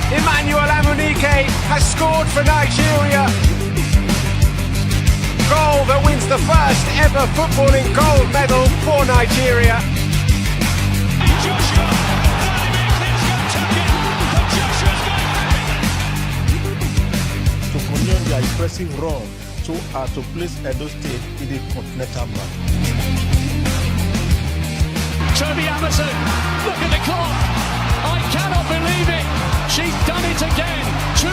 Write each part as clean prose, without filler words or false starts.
Emmanuel Amunike has scored for Nigeria. Goal that wins the first ever footballing gold medal for Nigeria. To continue their impressive run to place Edo State in the continental map. Toby Amerson, look at the clock. I cannot believe it. She's done it again. 2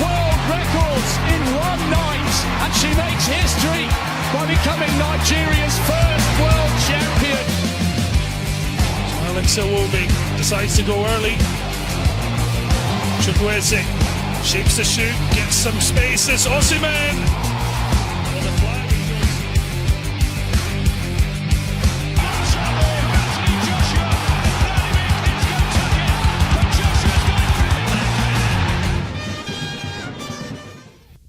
world records in one night. And she makes history by becoming Nigeria's first world champion. Alex Iwobi decides to go early. Chukwueze shapes the shoot, gets some space. It's Osimhen.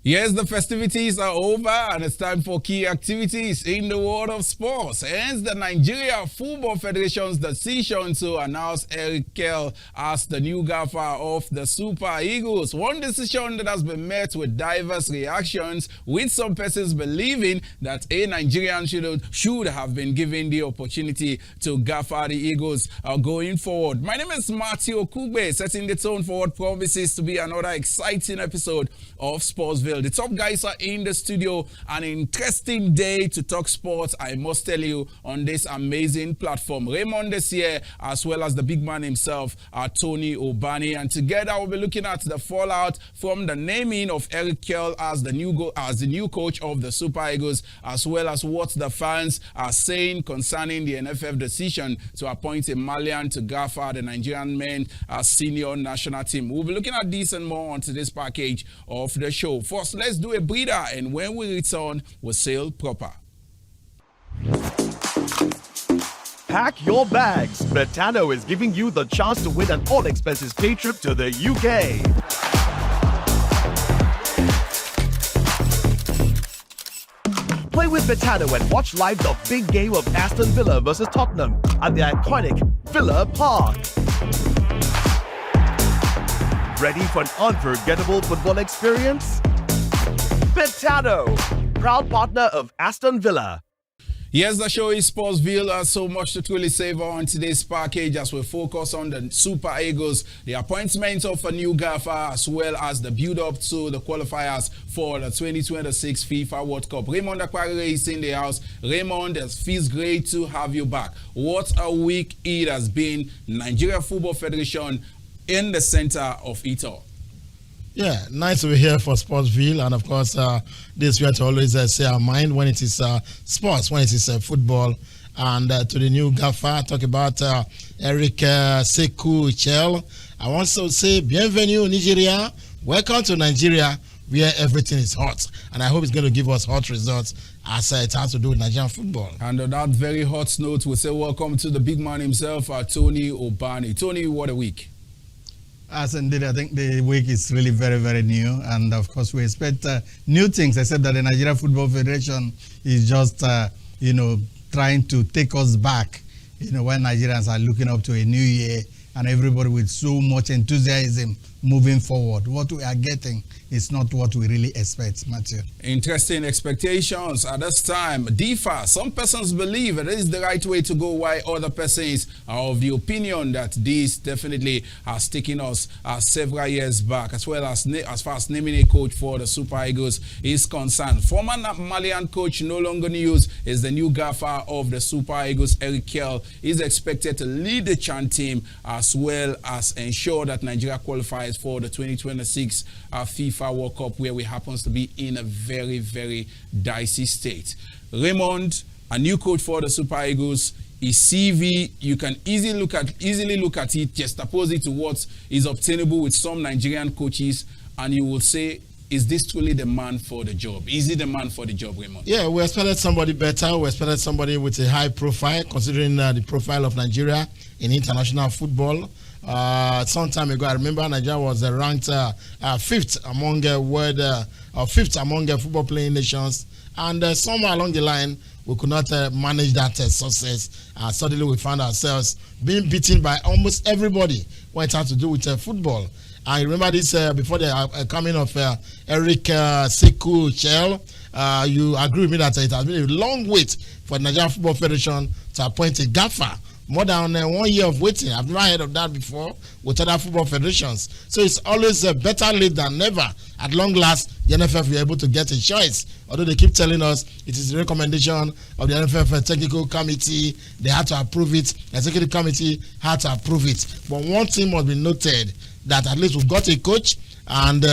Yes, the festivities are over and it's time for key activities in the world of sports. Hence, the Nigeria Football Federation's decision to announce Eric Chelle as the new gaffer of the Super Eagles. One decision that has been met with diverse reactions, with some persons believing that a Nigerian should have been given the opportunity to gaffer the Eagles going forward. My name is Matthew Okugbe, setting the tone for what promises to be another exciting episode of Sportsville. The top guys are in the studio. An interesting day to talk sports, I must tell you, on this amazing platform. Raymond is here, as well as the big man himself, Tony Obani. And together we'll be looking at the fallout from the naming of Eric Chelle as the new coach of the Super Eagles, as well as what the fans are saying concerning the NFF decision to appoint a Malian to gaffer the Nigerian men senior national team. We'll be looking at this and more on today's package of the show. First, let's do a breather, and when we return, we'll sail proper. Pack your bags. Betano is giving you the chance to win an all-expenses paid trip to the UK. Play with Betano and watch live the big game of Aston Villa versus Tottenham at the iconic Villa Park. Ready for an unforgettable football experience? Betano, proud partner of Aston Villa. Yes, the show is Sportsville. So much to truly savor on today's package as we focus on the Super Eagles, the appointment of a new gaffer, as well as the build-up to the qualifiers for the 2026 FIFA World Cup. Raymond Aquarere is in the house. Raymond, it feels great to have you back. What a week it has been. Nigeria Football Federation in the center of it all. Yeah, nice to be here for Sportsville, and of course, this we have to always say our mind when it is sports, when it is football. And to the new gaffer, talk about Eric Chelle. I want to say, bienvenue Nigeria, welcome to Nigeria, where everything is hot, and I hope it's going to give us hot results as it has to do with Nigerian football. And on that very hot note, we say welcome to the big man himself, Tony Obani. Tony, what a week. As indeed, I think the week is really very, very new. And of course, we expect new things, except that the Nigeria Football Federation is just, trying to take us back, when Nigerians are looking up to a new year and everybody with so much enthusiasm moving forward. What we are getting is not what we really expect, Matthew. Interesting expectations at this time differ. Some persons believe it is the right way to go, while other persons are of the opinion that this definitely has taken us several years back, as well as far as naming a coach for the Super Eagles is concerned. Former Malian coach, no longer news, is the new gaffer of the Super Eagles. Eric Chelle is expected to lead the Chan team, as well as ensure that Nigeria qualifies for the 2026 FIFA World Cup, where we happens to be in a very, very dicey state. Raymond, a new coach for the Super Eagles, his CV, you can easily look at it, just oppose it to what is obtainable with some Nigerian coaches, and you will say, is this truly the man for the job? Is he the man for the job, Raymond? Yeah, we expected somebody better. We expected somebody with a high profile, considering the profile of Nigeria in international football. Some time ago, I remember Nigeria was ranked fifth among football playing nations, and somewhere along the line, we could not manage that success. Suddenly we found ourselves being beaten by almost everybody when it had to do with football. I remember this before the coming of Eric Sekou Chelle. You agree with me that it has been a long wait for the Nigerian Football Federation to appoint a gaffer. More than 1 year of waiting. I've never heard of that before with other football federations. So it's always better late than never. At long last, the NFF will be able to get a choice. Although they keep telling us it is the recommendation of the NFF Technical Committee. They had to approve it. The Executive Committee had to approve it. But one thing must be noted, that at least we've got a coach, and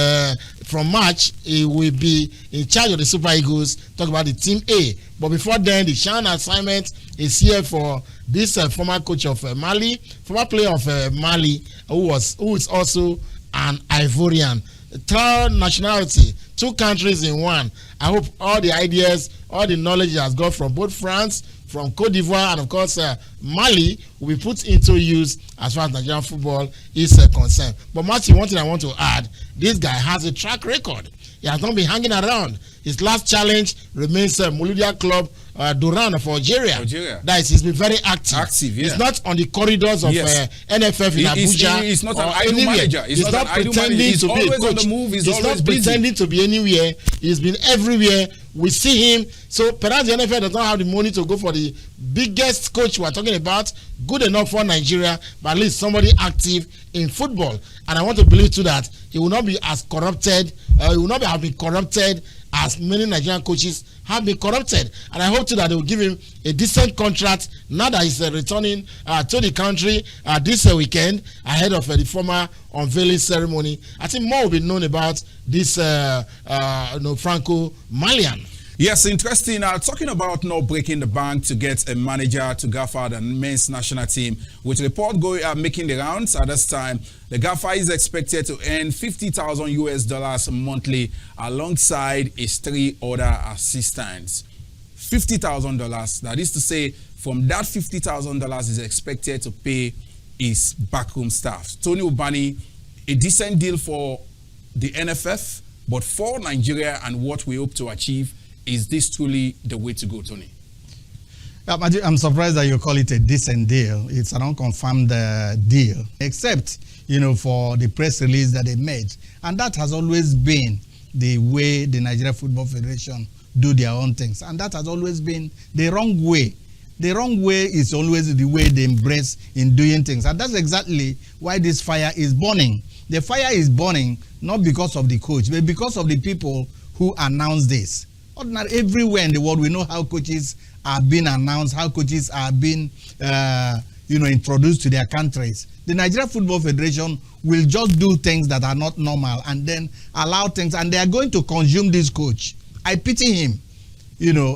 from March he will be in charge of the Super Eagles. Talk about the Team A. But before then, the Shan assignment is here for this former coach of Mali, former player of Mali, who is also an Ivorian. Third nationality, 2 countries in one. I hope all the ideas, all the knowledge he has got from both France, from Cote d'Ivoire, and of course Mali will be put into use as far as Nigerian football is concerned. But Matthew, one thing I want to add, this guy has a track record. He has not been hanging around. His last challenge remains Mouloudia Club Duran of Algeria. That is, he's been very active. Yeah. He's not on the corridors of NFF in Abuja. He's not an idle manager. He's not pretending to be a coach. He's not pretending to be anywhere. He's been everywhere. We see him. So perhaps the NFL does not have the money to go for the biggest coach we're talking about. Good enough for Nigeria, but at least somebody active in football. And I want to believe too that he will not be as corrupted. He will not have been corrupted as many Nigerian coaches have been corrupted. And I hope too that they will give him a decent contract now that he's returning to the country this weekend ahead of the former unveiling ceremony. I think more will be known about this Franco-Malian. Yes, interesting. Talking about not breaking the bank to get a manager to gaffer the men's national team, with report making the rounds at this time, the gaffer is expected to earn $50,000 monthly alongside his 3 other assistants. $50,000. That is to say, from that $50,000 is expected to pay his backroom staff. Tony Ubani, a decent deal for the NFF, but for Nigeria and what we hope to achieve. Is this truly the way to go, Tony? I'm surprised that you call it a decent deal. It's an unconfirmed deal, except, for the press release that they made. And that has always been the way the Nigeria Football Federation do their own things. And that has always been the wrong way. The wrong way is always the way they embrace in doing things. And that's exactly why this fire is burning. The fire is burning not because of the coach, but because of the people who announced this. Ordinary, everywhere in the world, we know how coaches are being announced, how coaches are being, introduced to their countries. The Nigeria Football Federation will just do things that are not normal and then allow things, and they are going to consume this coach. I pity him.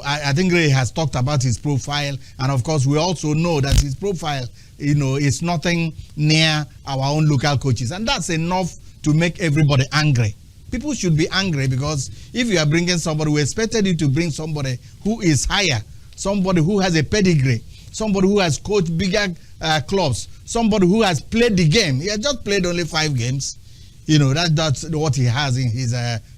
I think Ray has talked about his profile, and of course, we also know that his profile, is nothing near our own local coaches, and that's enough to make everybody angry. People should be angry because if you are bringing somebody, we expected you to bring somebody who is higher, somebody who has a pedigree, somebody who has coached bigger clubs, somebody who has played the game. He has just played only 5 games. That's what he has in his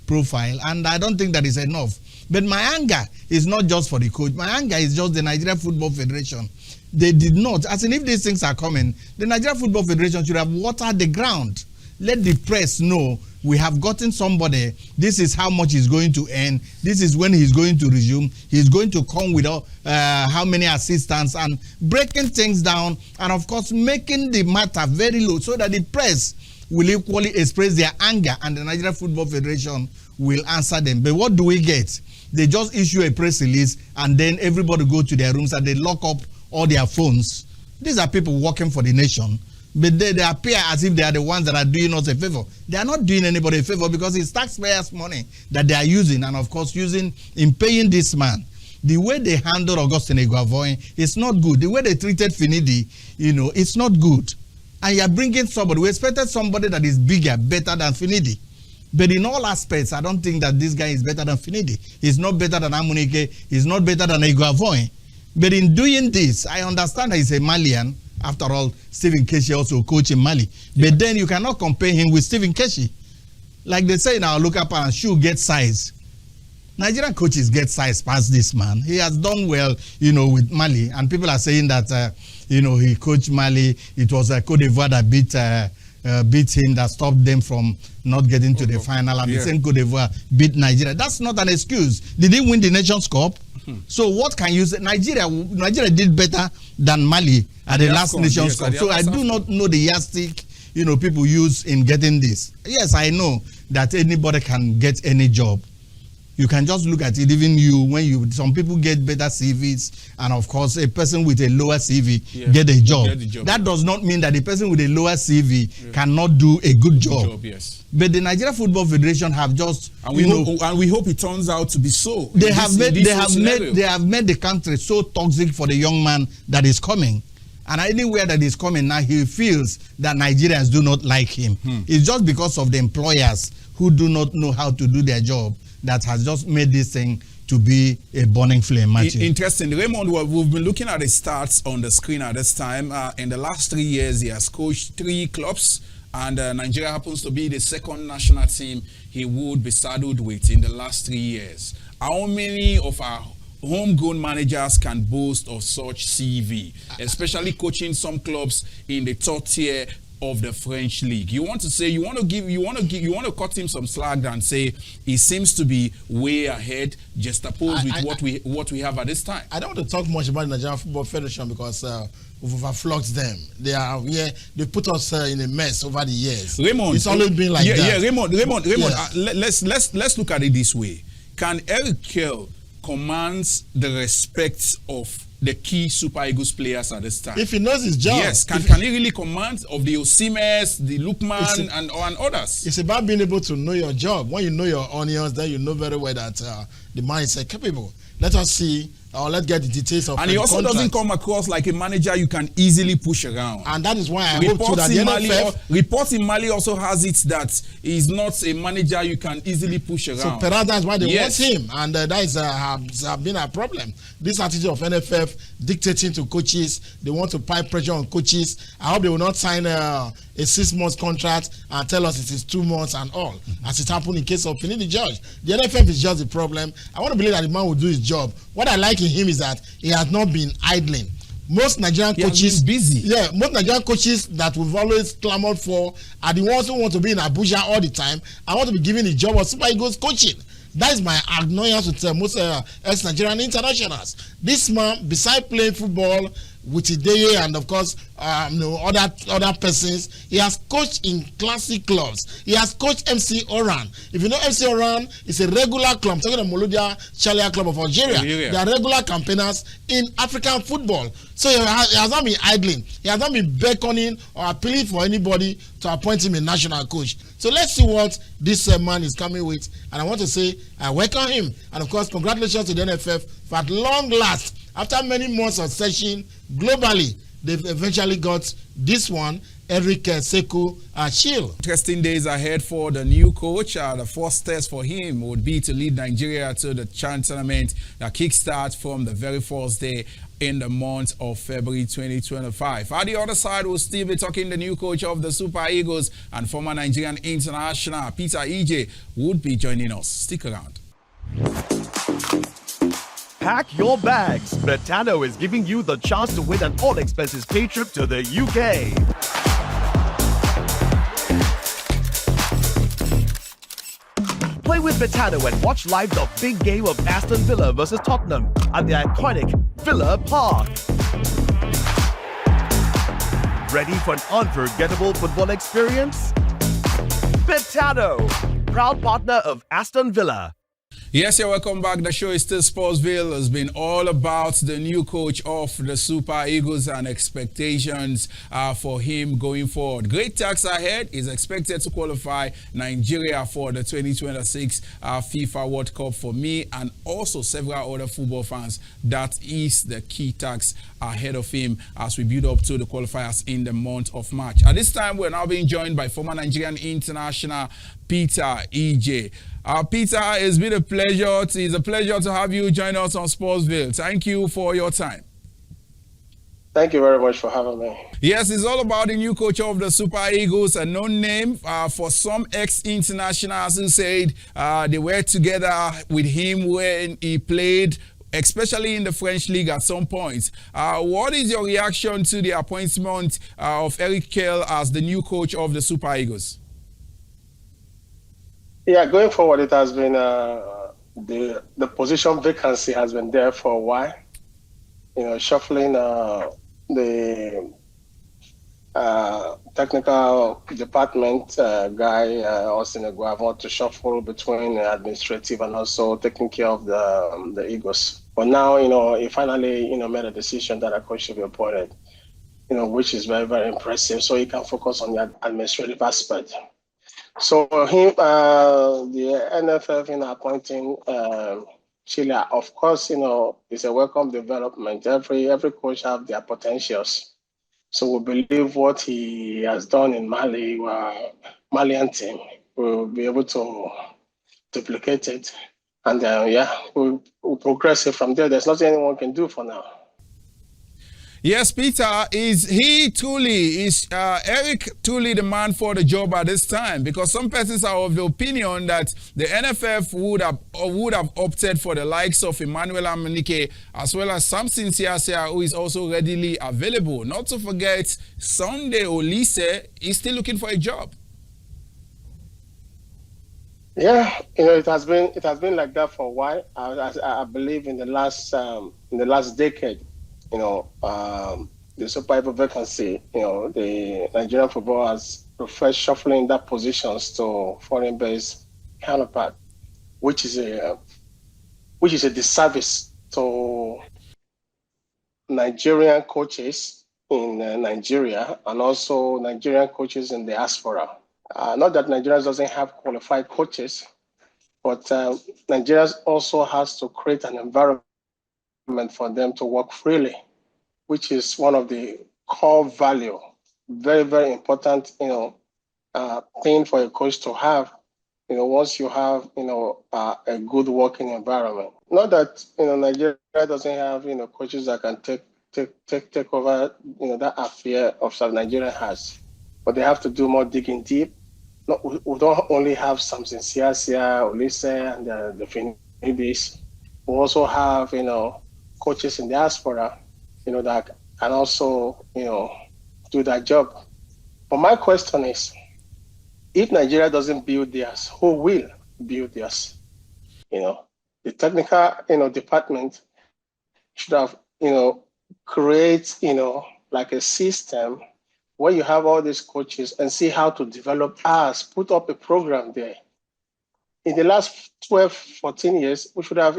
profile, and I don't think that is enough. But my anger is not just for the coach. My anger is just the Nigeria Football Federation. They did not, as in if these things are coming, the Nigeria Football Federation should have watered the ground. Let the press know we have gotten somebody. This is how much he's going to earn. This is when he's going to resume. He's going to come with how many assistants, and breaking things down, and of course making the matter very low so that the press will equally express their anger and the Nigeria Football Federation will answer them. But what do we get? They just issue a press release and then everybody go to their rooms and they lock up all their phones. These are people working for the nation. But they appear as if they are the ones that are doing us a favor. They are not doing anybody a favor because it's taxpayers' money that they are using, and of course using in paying this man. The way they handled Augustine Iguavoin is not good. The way they treated Finidi, it's not good. And you are bringing somebody. We expected somebody that is bigger, better than Finidi. But in all aspects, I don't think that this guy is better than Finidi. He's not better than Amunike. He's not better than Iguavoin. But in doing this, I understand that he's a Malian. After all, Stephen Keshi also coached in Mali. But then you cannot compare him with Stephen Keshi. Like they say in our local parents, shoe get size. Nigerian coaches get size past this man. He has done well, with Mali, and people are saying that, he coached Mali. It was Cote d'Ivoire that beat him, that stopped them from not getting to the final, and the same Cote d'Ivoire beat Nigeria. That's not an excuse. Did he win the Nations Cup? So what can you say? Nigeria did better than Mali at the last Nations Cup. So I do not know the yardstick people use in getting this. Yes, I know that anybody can get any job. You can just look at it, even some people get better CVs, and of course a person with a lower CV get a job. That does not mean that the person with a lower CV cannot do a good job. Yes. But the Nigeria Football Federation have just and we hope it turns out to be so. They have made the country so toxic for the young man that is coming. And anywhere that he's coming now, he feels that Nigerians do not like him. It's just because of the employers who do not know how to do their job that has just made this thing to be a burning flame. Interesting. Raymond, we've been looking at the stats on the screen at this time. In the last 3 years, he has coached 3 clubs, and Nigeria happens to be the second national team he would be saddled with in the last 3 years. How many of our homegrown managers can boast of such CV, especially coaching some clubs in the third tier of the French league? You want to cut him some slack and say he seems to be way ahead, just opposed with what we have at this time. I don't want to talk much about the Nigerian Football Federation because we've overflogged them. They put us in a mess over the years. Raymond, it's always been like that. Yeah, Raymond. Let's look at it this way. Can Eric Chelle command the respect of the key Super Eagles players at this time? If he knows his job. Yes. Can he really command of the Osimes, the Lookman, and others? It's about being able to know your job. When you know your onions, then you know very well that the man is capable. Let us see, or let's get the details of. And he also doesn't come across like a manager you can easily push around. And that is why I hope too that the NFF... Reports in Mali also has it that he's not a manager you can easily push around. So perhaps that's why they want him, and that has been a problem. This attitude of NFF dictating to coaches, they want to pipe pressure on coaches. I hope they will not sign a 6-month contract and tell us it is 2 months and all, as it happened in case of Finidi George. The NFF is just the problem. I want to believe that the man will do his job. What I like in him is that he has not been idling. Most Nigerian coaches busy. Yeah, most Nigerian coaches that we've always clamored for are the ones who want to be in Abuja all the time. I want to be given the job of Super Eagles coaching. That is my annoyance with most ex-Nigerian internationals. This man, besides playing football with Ideye and of course other persons, he has coached in classic clubs. He has coached MC Oran. If you know MC Oran, it's a regular club. I'm talking about Moludia Chelle Club of Algeria. They are regular campaigners in African football. So he has not been idling. He has not been beckoning or appealing for anybody to appoint him a national coach. So let's see what this man is coming with. And I want to say I welcome him. And of course, congratulations to the NFF for at long last, after many months of searching globally, they've eventually got this one, Eric Sekou Chelle. Interesting days ahead for the new coach. The first test for him would be to lead Nigeria to the CHAN tournament that kickstarts from the very first day in the month of February 2025. At the other side, we'll still be talking the new coach of the Super Eagles and former Nigerian international Peter EJ would be joining us. Stick around. Pack your bags. Betano is giving you the chance to win an all-expenses paid trip to the UK. Play with Betano and watch live the big game of Aston Villa versus Tottenham at the iconic Villa Park. Ready for an unforgettable football experience? Betano, proud partner of Aston Villa. Yes, you're welcome back. The show is still Sportsville. It's been all about the new coach of the Super Eagles and expectations for him going forward. Great tasks ahead. He's expected to qualify Nigeria for the 2026 FIFA World Cup. For me and also several other football fans, that is the key task ahead of him as we build up to the qualifiers in the month of March. At this time, we're now being joined by former Nigerian international Peter EJ. Peter, it's been a pleasure. It's a pleasure to have you join us on Sportsville. Thank you for your time. Thank you very much for having me. Yes, it's all about the new coach of the Super Eagles, a known name for some ex-internationals who said they were together with him when he played, especially in the French league at some point. What is your reaction to the appointment of Eric Chelle as the new coach of the Super Eagles? Yeah, going forward, it has been the position vacancy has been there for a while. Shuffling the technical department guy, Austin Aguavon, to shuffle between administrative and also taking care of the Eagles. But now, he finally, made a decision that a coach should be appointed, which is very, very impressive. So he can focus on the administrative aspect. So him, the NFF, appointing Chelle, of course, is a welcome development. Every coach have their potentials. So we believe what he has done in Mali, Malian team, we'll be able to duplicate it. And we'll progress it from there. There's nothing anyone can do for now. Yes, Peter, is Eric truly the man for the job at this time? Because some persons are of the opinion that the NFF would have opted for the likes of Emmanuel Amunike as well as Samson Siasia, who is also readily available. Not to forget, Sunday Olise is still looking for a job. Yeah, it has been like that for a while. I believe in the last decade. The Super Eagles vacancy, the Nigerian football has preferred shuffling that positions to foreign-based counterpart, which is a disservice to Nigerian coaches in Nigeria and also Nigerian coaches in the diaspora. Not that Nigeria doesn't have qualified coaches, but Nigeria also has to create an environment for them to work freely, which is one of the core value, very, very important, thing for a coach to have, once you have, a good working environment. Not that, Nigeria doesn't have, coaches that can take over, that affair of South Nigeria has, but they have to do more digging deep. We don't only have Samson Siasia, Olise, and the Finibis. We also have, coaches in diaspora, that can also, do that job. But my question is, if Nigeria doesn't build theirs, who will build theirs? The technical, department should have, create, like a system where you have all these coaches and see how to develop us, put up a program there. In the last 12, 14 years, we should have,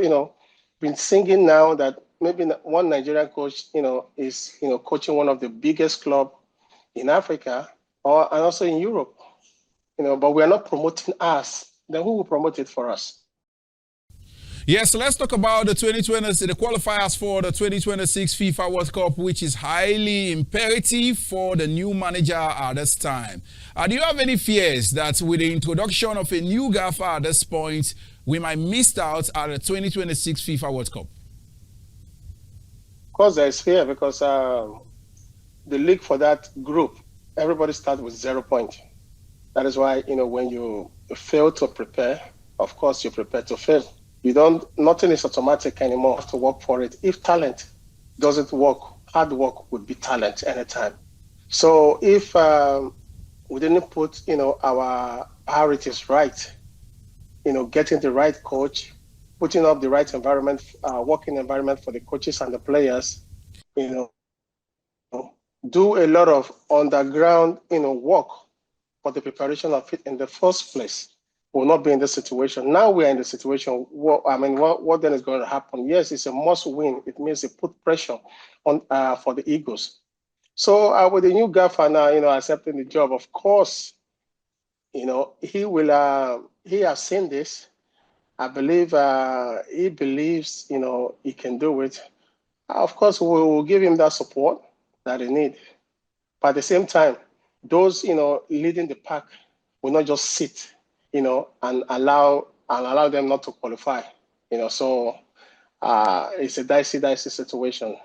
been singing now that maybe one Nigerian coach, is, coaching one of the biggest clubs in Africa and also in Europe, but we are not promoting us. Then who will promote it for us? Yes, so let's talk about the qualifiers for the 2026 FIFA World Cup, which is highly imperative for the new manager at this time. Do you have any fears that with the introduction of a new gaffer at this point, we might miss out at the 2026 FIFA World Cup? Of course, there is fear because the league for that group, everybody starts with 0 points. That is why, when you fail to prepare, of course, you prepare to fail. Nothing is automatic anymore. You have to work for it. If talent doesn't work, hard work would be talent anytime. So if we didn't put, our priorities right, getting the right coach, putting up the right environment, working environment for the coaches and the players, do a lot of underground, work for the preparation of it in the first place, will not be in this situation. Now we are in the situation. What then is going to happen? Yes, it's a must win. It means they put pressure on for the Eagles. So with the new gaffer now, accepting the job, of course, he will. He has seen this. I believe he believes, he can do it. Of course, we will give him that support that he needs. But at the same time, those, leading the pack will not just sit, and allow them not to qualify, So it's a dicey situation.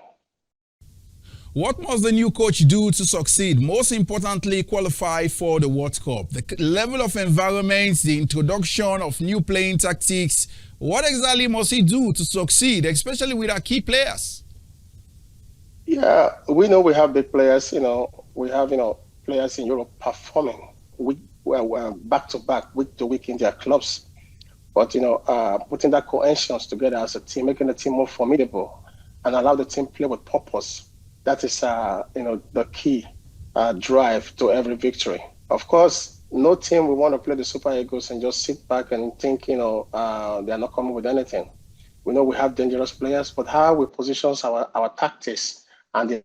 What must the new coach do to succeed? Most importantly, qualify for the World Cup. The level of environments, the introduction of new playing tactics. What exactly must he do to succeed, especially with our key players? Yeah, we know we have big players. We have players in Europe performing back to back, week to week in their clubs. But putting that cohesion together as a team, making the team more formidable, and allow the team play with purpose. That is, the key drive to every victory. Of course, no team will want to play the Super Eagles and just sit back and think, they are not coming with anything. We know we have dangerous players, but how we position our tactics and the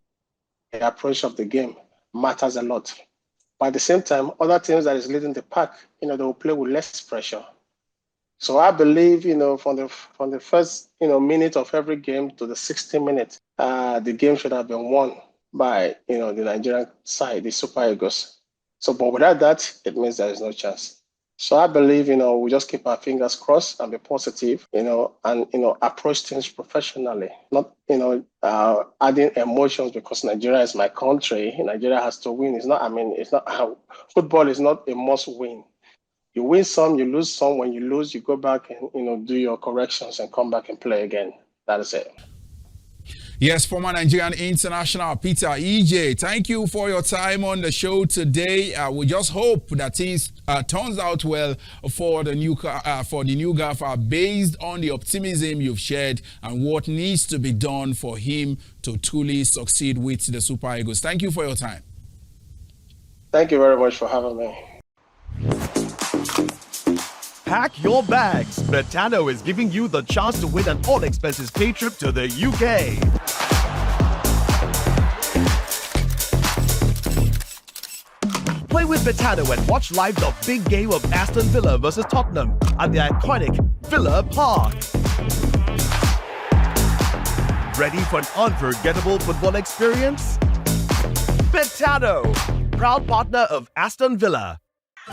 approach of the game matters a lot. But at the same time, other teams that is leading the pack, they will play with less pressure. So I believe, from the first, minute of every game to the 60 minutes, the game should have been won by, the Nigerian side, the Super Eagles. So, but without that, it means there is no chance. So I believe, we just keep our fingers crossed and be positive, and, approach things professionally, not, adding emotions because Nigeria is my country. Nigeria has to win. Football is not a must win. You win some, you lose some. When you lose, you go back and, do your corrections and come back and play again. That is it. Yes, former Nigerian international Peter EJ, thank you for your time on the show today. We just hope that things turns out well for the new gaffer based on the optimism you've shared and what needs to be done for him to truly succeed with the Super Eagles. Thank you for your time. Thank you very much for having me. Pack your bags. Betano is giving you the chance to win an all-expenses paid trip to the UK. Play with Betano and watch live the big game of Aston Villa versus Tottenham at the iconic Villa Park. Ready for an unforgettable football experience? Betano, proud partner of Aston Villa.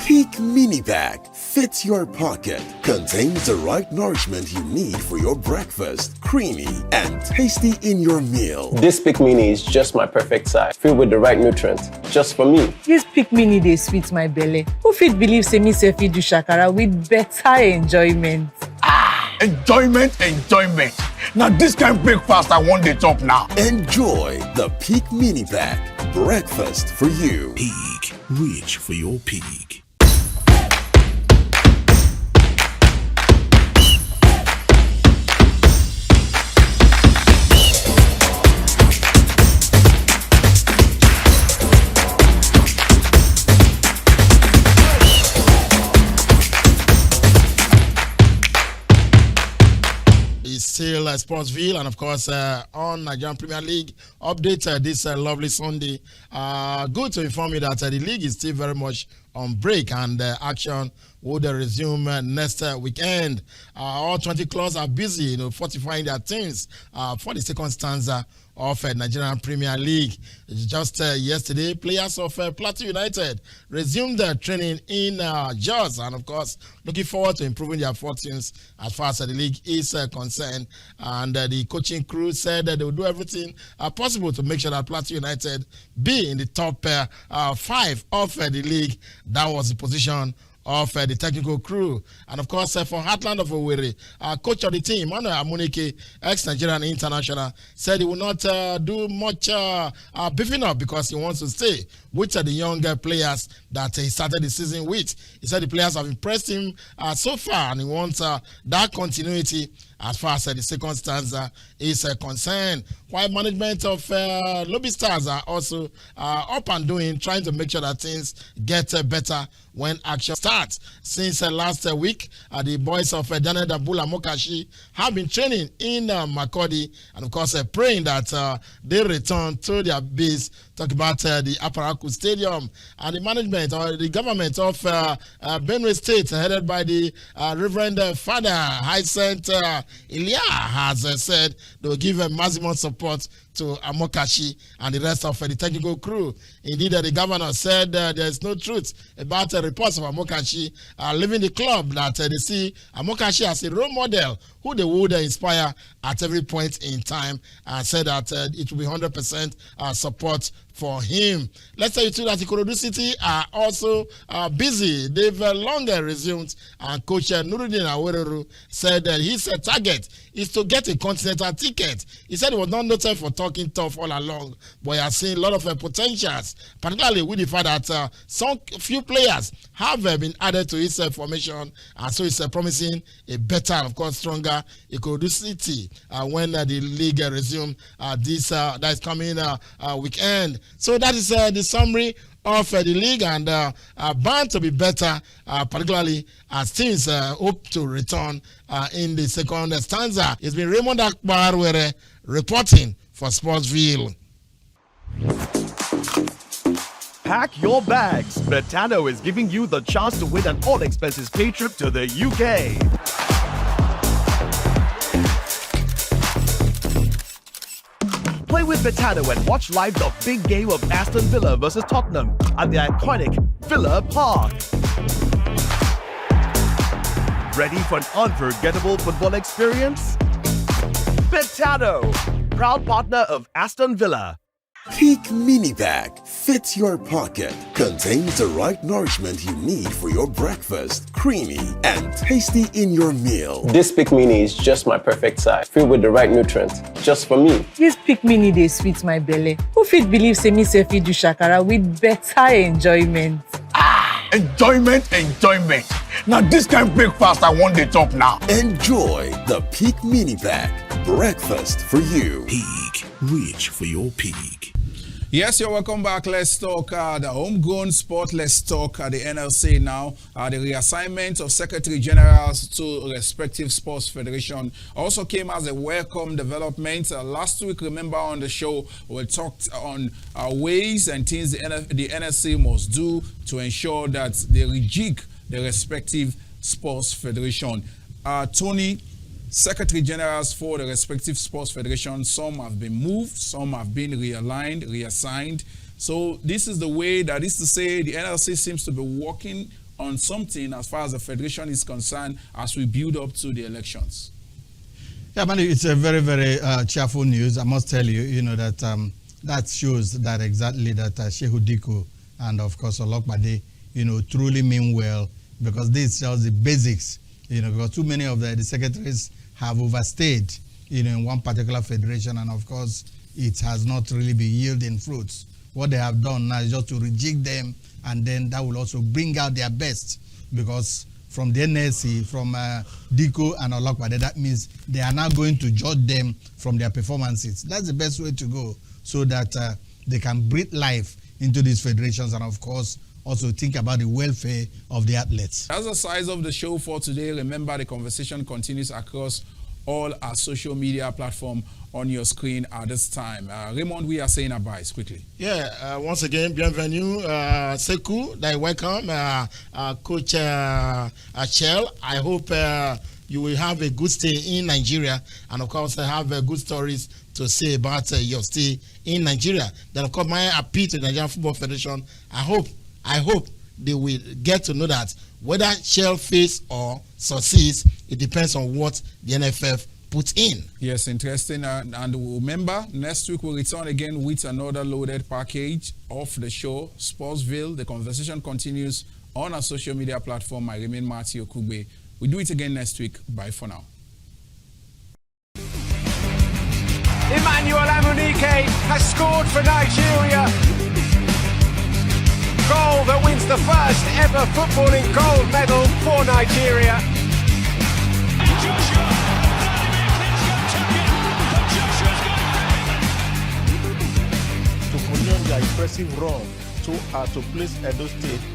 Peak Mini Pack fits your pocket, contains the right nourishment you need for your breakfast, creamy and tasty in your meal. This Peak Mini is just my perfect size, filled with the right nutrients, just for me. This Peak Mini dey sweet my belly. Who fit believe say me sef fit do shakara with better enjoyment? Enjoyment. Now this kind of breakfast I want the top now. Enjoy the Peak Mini Pack, breakfast for you. Peak, reach for your peak. Still Sportsville, and of course on Nigerian Premier League update this lovely Sunday. Good to inform you that the league is still very much on break, and action would resume next weekend. All 20 clubs are busy, fortifying their teams for the second stanza of Nigerian Premier League. Just yesterday, players of Plateau United resumed their training in Jos, and of course, looking forward to improving their fortunes as far as the league is concerned. And the coaching crew said that they will do everything possible to make sure that Plateau United be in the top 5 of the league. That was the position of the technical crew. And of course, for Heartland of Owerri, coach of the team, Manuel Amunike, ex-Nigerian international, said he will not do much beefing up because he wants to stay with the younger players that he started the season with. He said the players have impressed him so far, and he wants that continuity as far as the second stanza is concerned. While management of Lobby Stars are also up and doing, trying to make sure that things get better when action starts. Since last week, the boys of Daniel Dabula Mokashi have been training in Makodi, and of course praying that they return to their base. Talk about the Aparaku Stadium, and the management or the government of Benue State, headed by the Reverend Father Hyacinth Ilya, has said they will give maximum support to Amokachi and the rest of the technical crew. Indeed, the governor said there is no truth about reports of Amokachi leaving the club, that they see Amokachi as a role model who they would inspire at every point in time, and said that it will be 100% support for him. Let's tell you too that Ikorodu City are also busy. They've longer resumed, and coach Nuruddin Awereru said that his target is to get a continental ticket. He said he was not noted for talking tough all along, but he has seen a lot of potentials, particularly with the fact that some few players have been added to his formation, and so it's promising a better and of course stronger Ikorodu City when the league resume that is coming weekend. So that is the summary of the league, and bound to be better, particularly as teams hope to return in the second stanza. It's been Raymond Akbarwere reporting for Sportsville. Pack your bags. Betano is giving you the chance to win an all-expenses-paid trip to the UK. Play with Betano and watch live the big game of Aston Villa versus Tottenham at the iconic Villa Park. Ready for an unforgettable football experience? Betano, proud partner of Aston Villa. Peak Mini Pack fits your pocket. Contains the right nourishment you need for your breakfast. Creamy and tasty in your meal. This Pick Mini is just my perfect size, filled with the right nutrients, just for me. This Pick Mini dey sweet my belly. Who fit believe say me sef fit do shakara with better enjoyment? Enjoyment. Now this kind of breakfast I want the top now. Enjoy the Peak Mini Pack. Breakfast for you. Peak. Reach for your peak. Yes, you're welcome back. Let's talk the homegrown sport. Let's talk the NLC now. The reassignment of Secretary Generals to respective sports federation also came as a welcome development. Last week, remember on the show, we talked on ways and things the NLC must do to ensure that they rejig the respective sports federation. Tony, Secretary Generals for the respective sports federations, some have been moved, some have been realigned, reassigned. So this is the way, that is to say, the NLC seems to be working on something as far as the federation is concerned as we build up to the elections. Yeah, man, it's a very, very cheerful news. I must tell you, you know, that that shows that exactly that Shehu Diko and, of course, Olokbade, you know, truly mean well, because this shows the basics, you know, because too many of the secretaries have overstayed, you know, in one particular federation, and of course, it has not really been yielding fruits. What they have done now is just to rejig them, and then that will also bring out their best, because from the NSC, from Diko and Olokbade, that means they are now going to judge them from their performances. That's the best way to go, so that they can breathe life into these federations, and of course, also think about the welfare of the athletes. That's the size of the show for today. Remember, the conversation continues across all our social media platforms on your screen at this time. Raymond, we are saying advice quickly. Yeah, once again, bienvenue, Sekou, welcome, Coach Chelle. I hope you will have a good stay in Nigeria, and of course, have good stories to say about your stay in Nigeria. Then, of course, my appeal to the Nigerian Football Federation, I hope they will get to know that whether Chelle fails or succeeds, it depends on what the NFF puts in. Yes, interesting. And remember, next week we'll return again with another loaded package of the show, Sportsville. The conversation continues on our social media platform. I remain Matthew Kugbe. We'll do it again next week. Bye for now. Emmanuel Amunike has scored for Nigeria. Goal that wins the first ever footballing gold medal for Nigeria. To continue their impressive run to place Edo State